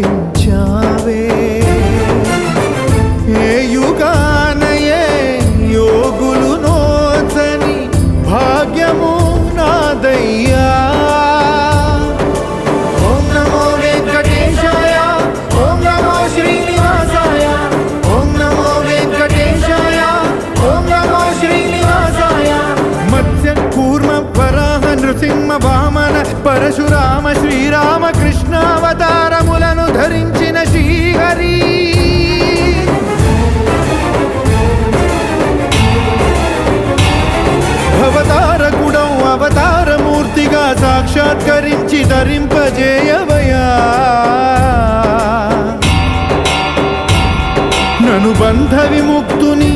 బోధించావే. ఏ యుగానయే యోగులు నోచని భాగ్యము నాదయ్యా. ఓం నమో వెంకటేశాయ, ఓం నమో శ్రీనివాసాయ, ఓం నమో వెంకటేశాయ, ఓం నమో శ్రీనివాసాయ. మత్స్య కూర్మ వరాహ నృసింహ వామన పరశురామ శ్రీరామ కృష్ణావతారములను ధరించిన శ్రీహరి. అవతారకుడౌ అవతారమూర్తిగా సాక్షాత్కరించి ధరింపజేయవయా. నను బంధ విముక్తుని